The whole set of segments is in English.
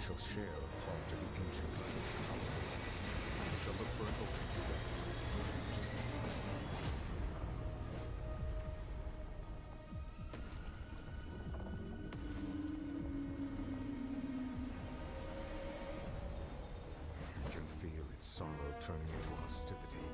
shall share a part of the ancient dragon's power. We shall look for an opening together. I can feel its sorrow turning into hostility.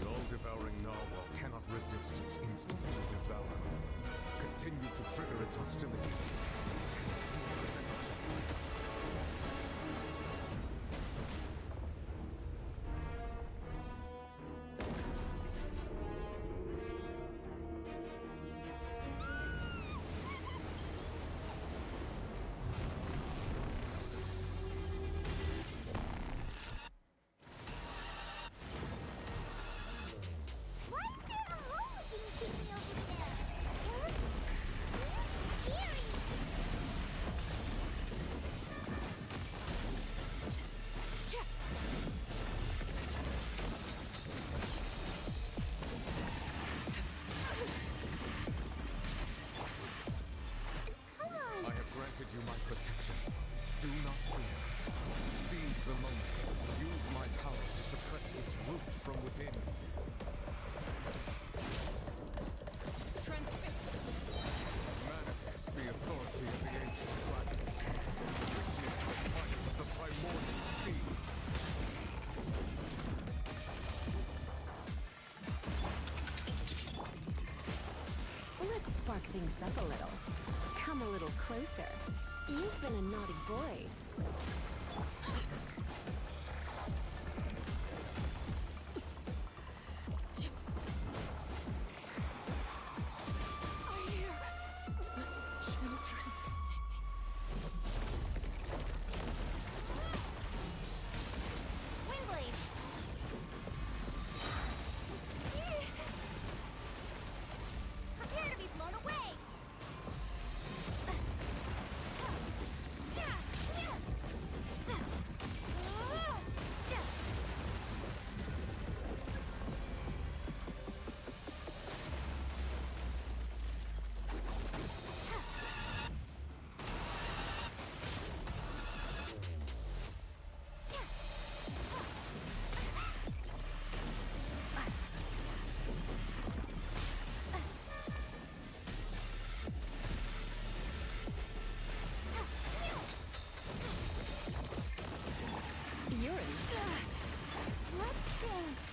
The all-devouring Narwal cannot resist its instinct to devour. Continue to trigger its hostility. Chance will present itself. Granted you my protection. Do not fear. Seize the moment. Use my powers to suppress its root from within. Transfixed. Manifest the authority of the ancient dragons. Witness the might of the primordial sea. Let's spark things up a little. Come a little closer. You've been a naughty boy. I hear the children singing. Windblade! Prepare to be blown away! You're in. Let's dance!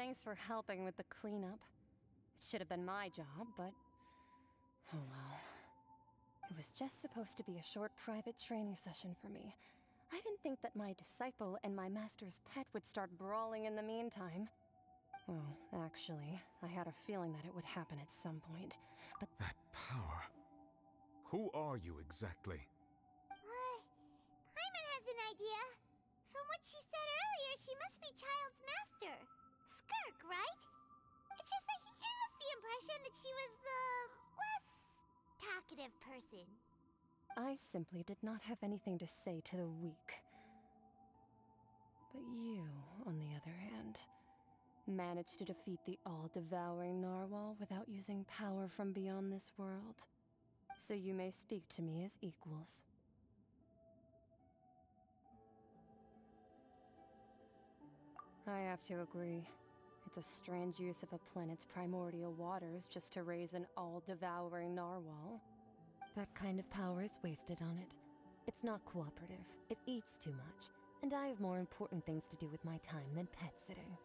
Thanks for helping with the cleanup. It should have been my job, but... oh well. It was just supposed to be a short private training session for me. I didn't think that my disciple and my master's pet would start brawling in the meantime. Well, actually, I had a feeling that it would happen at some point, but... That power. Who are you exactly? Paimon has an idea. From what she said earlier, she must be Child's master. Skirk, right? It's just that he gave us the impression that she was the less talkative person. I simply did not have anything to say to the weak. But you, on the other hand, managed to defeat the all-devouring Narwal without using power from beyond this world. So you may speak to me as equals. I have to agree. It's a strange use of a planet's primordial waters just to raise an all-devouring Narwal. That kind of power is wasted on it. It's not cooperative. It eats too much. And I have more important things to do with my time than pet sitting.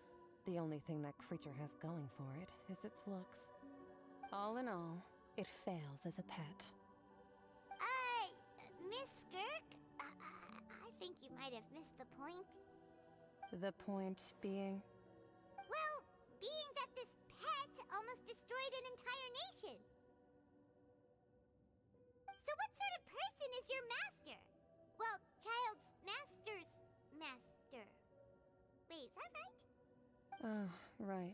The only thing that creature has going for it is its looks. All in all, it fails as a pet. Miss Skirk? I think you might have missed the point. The point being? Well, being that this pet almost destroyed an entire nation. So what sort of person is your master? Well, Child's master's master. Wait, is that right? Oh, right.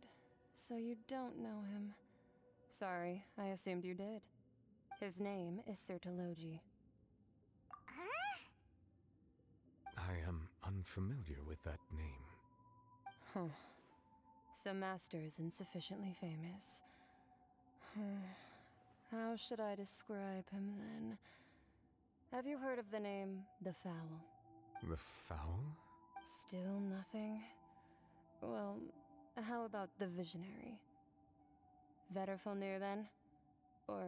So you don't know him. Sorry, I assumed you did. His name is Sertologi. Huh? I am unfamiliar with that name. Huh. So Master is insufficiently famous. How should I describe him then? Have you heard of the name The Fowl? The Fowl? Still nothing? Well, how about the Visionary? Vetterfulnir then? Or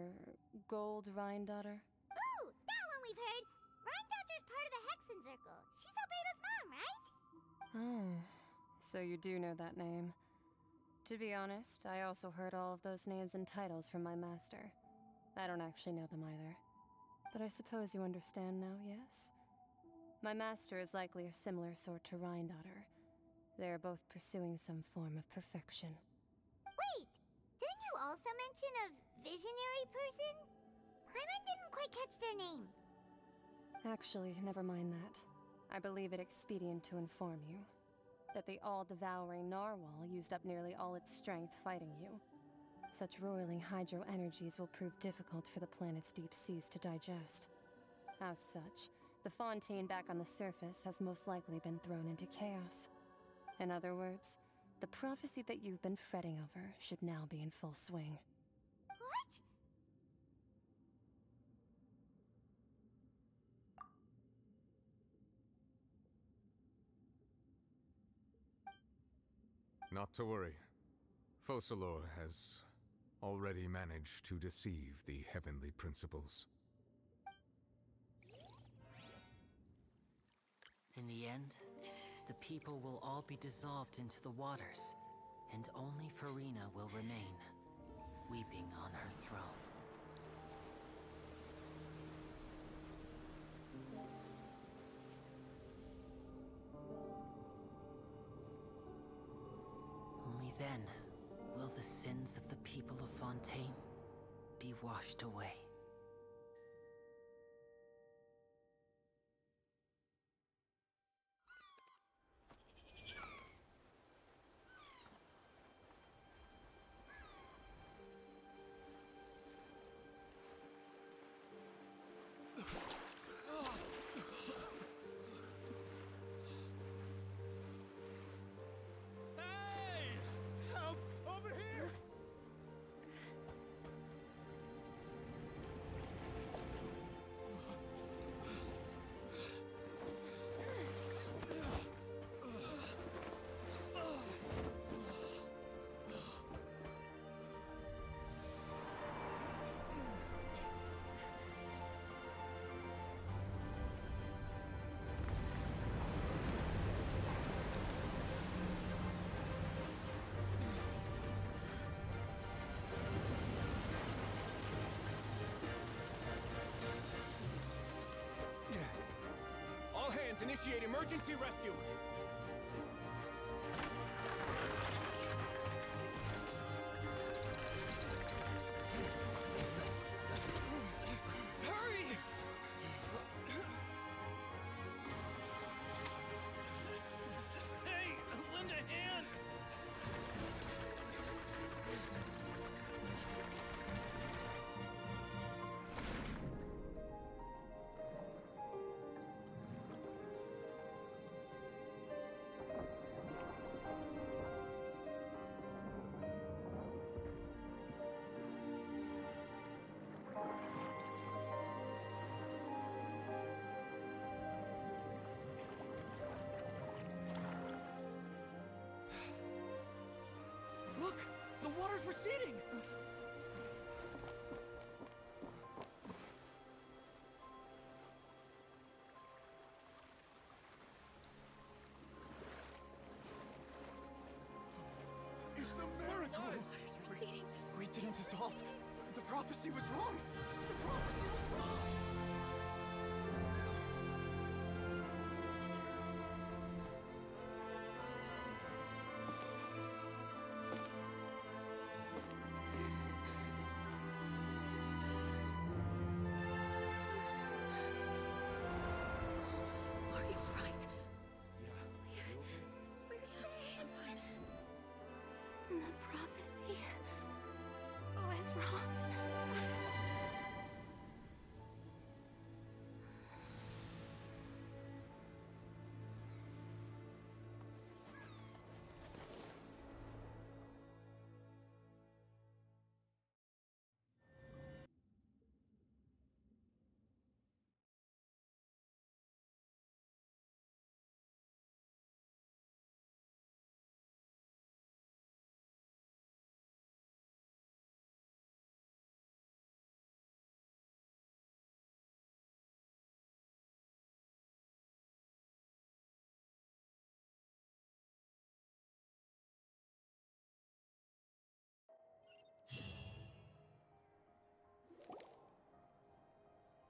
Gold Rhine-daughter? Ooh, that one we've heard. Rhine-daughter's part of the Hexen Circle. She's Albedo's mom, right? Oh, so you do know that name. To be honest, I also heard all of those names and titles from my master. I don't actually know them either. But I suppose you understand now, yes? My master is likely a similar sort to Rhine-daughter. They are both pursuing some form of perfection. Wait, didn't you also mention a visionary person? Paimon didn't quite catch their name. Actually, never mind that. I believe it expedient to inform you that the all-devouring Narwal used up nearly all its strength fighting you. Such roiling hydro energies will prove difficult for the planet's deep seas to digest. As such, the Fontaine back on the surface has most likely been thrown into chaos. In other words, the prophecy that you've been fretting over should now be in full swing. What? Not to worry. Focalor has already managed to deceive the heavenly principles. In the end, the people will all be dissolved into the waters, and only Farina will remain, weeping on her throne. Only then will the sins of the people of Fontaine be washed away. Hey! Help! Over here! initiate emergency rescue! Hurry! Hey, lend a hand! Look! The water's receding! It's a miracle! Water's receding. We didn't dissolve. The prophecy was wrong. The prophecy was wrong. Are you alright? Yeah. We're safe. The prophecy was wrong.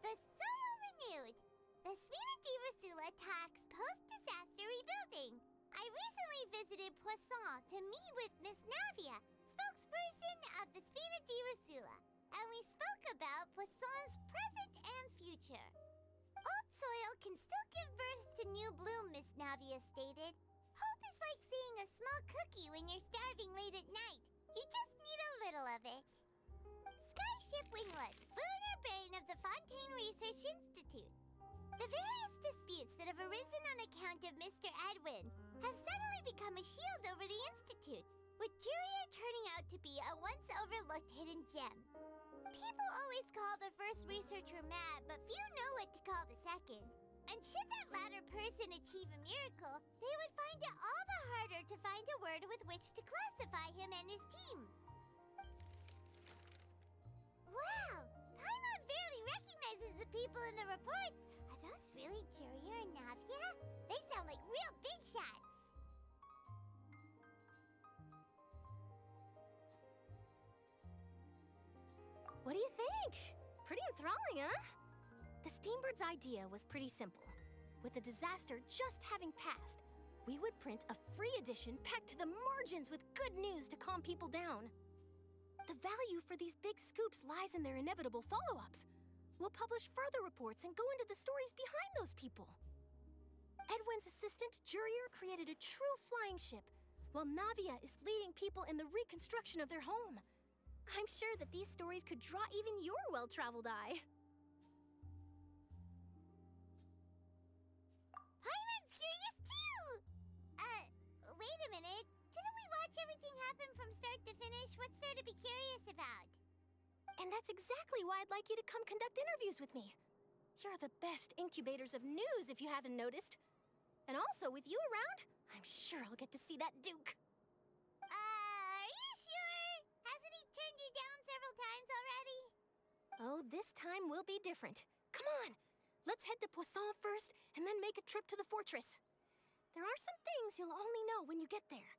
The soil renewed. The Spina di Rasula talks post-disaster rebuilding. I recently visited Poisson to meet with Miss Navia, spokesperson of the Spina di Rasula, and we spoke about Poisson's present and future. Old soil can still give birth to new bloom, Miss Navia stated. Hope is like seeing a small cookie when you're starving late at night. You just need a little of it. Skyship Winglet, lunar brain of the Fontaine Research Institute. The various disputes that have arisen on account of Mr. Edwin have suddenly become a shield over the Institute, with Jurier turning out to be a once overlooked hidden gem. People always call the first researcher mad, but few know what to call the second. And should that latter person achieve a miracle, they would find it all the harder to find a word with which to classify him and his team. Wow! Paimon barely recognizes the people in the reports. Are those really Jurier and Navia? They sound like real big shots. What do you think? Pretty enthralling, huh? The Steambird's idea was pretty simple. With the disaster just having passed, we would print a free edition packed to the margins with good news to calm people down. The value for these big scoops lies in their inevitable follow-ups. We'll publish further reports and go into the stories behind those people. Edwin's assistant, Jurier, created a true flying ship, while Navia is leading people in the reconstruction of their home. I'm sure that these stories could draw even your well-traveled eye. Paimon's curious too! Wait a minute. Didn't we watch everything happen from start to finish? What's there to be curious about? And that's exactly why I'd like you to come conduct interviews with me. You're the best incubators of news, if you haven't noticed. And also, with you around, I'm sure I'll get to see that Duke. Are you sure? Hasn't he turned you down several times already? Oh, this time will be different. Come on, let's head to Poisson first, and then make a trip to the fortress. There are some things you'll only know when you get there.